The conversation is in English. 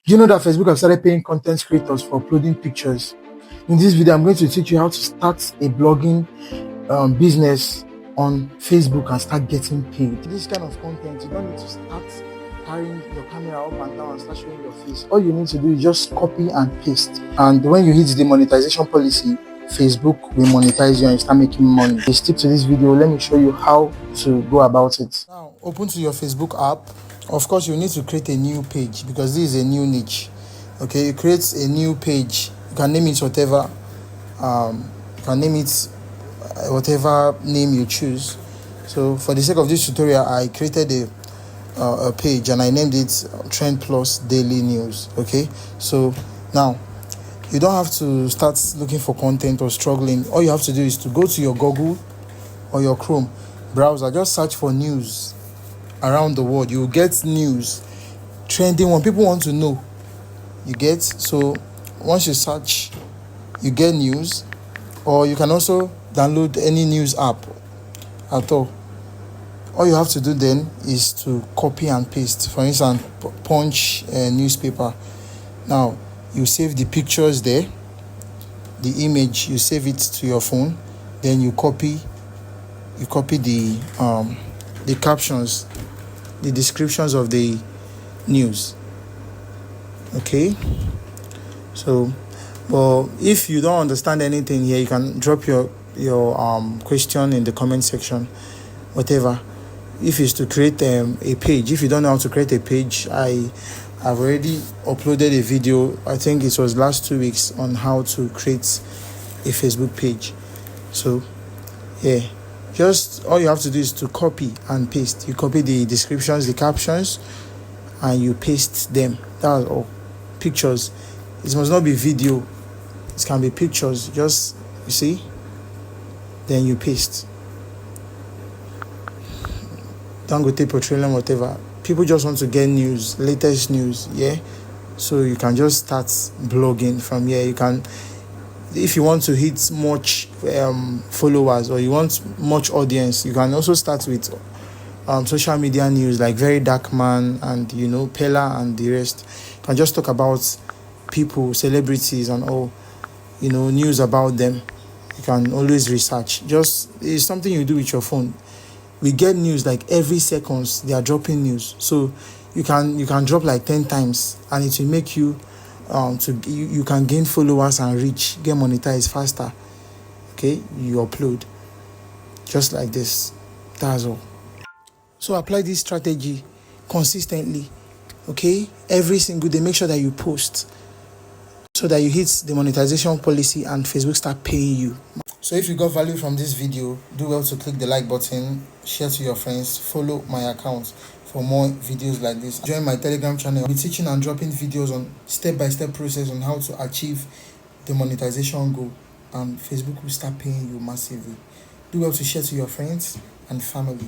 Do you know that Facebook have started paying content creators for uploading pictures? In this video, I'm going to teach you how to start a blogging business on Facebook and start getting paid. This kind of content, you don't need to start carrying your camera up and down and start showing your face. All you need to do is just copy and paste. And when you hit the monetization policy, Facebook will monetize you and start making money. Stick to this video. Let me show you how to go about it. Now, open to your Facebook app. Of course, you need to create a new page because this is a new niche. Okay, you create a new page. You can name it whatever. You can name it whatever name you choose. So, for the sake of this tutorial, I created a page and I named it Trend Plus Daily News. Okay, so now you don't have to start looking for content or struggling. All you have to do is to go to your Google or your Chrome browser, just search for news around the world. You will get news trending when people want to know. You get, so once you search, you get news, or you can also download any news app at all. All you have to do then is to copy and paste. For instance, Punch newspaper. Now you save the pictures there, the image, you save it to your phone, then you copy the captions, the descriptions of the news. Okay, so but if you don't understand anything here, you can drop your question in the comment section, whatever. If it's to create a page, if you don't know how to create a page, I've already uploaded a video, I think it was last 2 weeks, on how to create a Facebook page. So yeah, just all you have to do is to copy and paste. You copy the descriptions, the captions, and you paste them. That's all. Pictures, it must not be video, it can be pictures. Just, you see, then you paste. Dangote Petroleum, whatever. People just want to get news, latest news, yeah? So you can just start blogging from here. You can, if you want to hit much followers, or you want much audience, you can also start with social media news like Very Dark Man and Pella and the rest. You can just talk about people, celebrities and all, news about them. You can always research. Just, it's something you do with your phone. We get news like every seconds, they are dropping news. So you can drop like 10 times and it will make you you can gain followers and reach, get monetized faster. Okay, you upload just like this. That's all. So apply this strategy consistently. Okay, every single day, make sure that you post so that you hit the monetization policy and Facebook start paying you. So if you got value from this video, do well to click the like button, share to your friends, follow my account for more videos like this. Join my Telegram channel. I'll be teaching and dropping videos on step-by-step process on how to achieve the monetization goal, and Facebook will start paying you massively. Do well to share to your friends and family.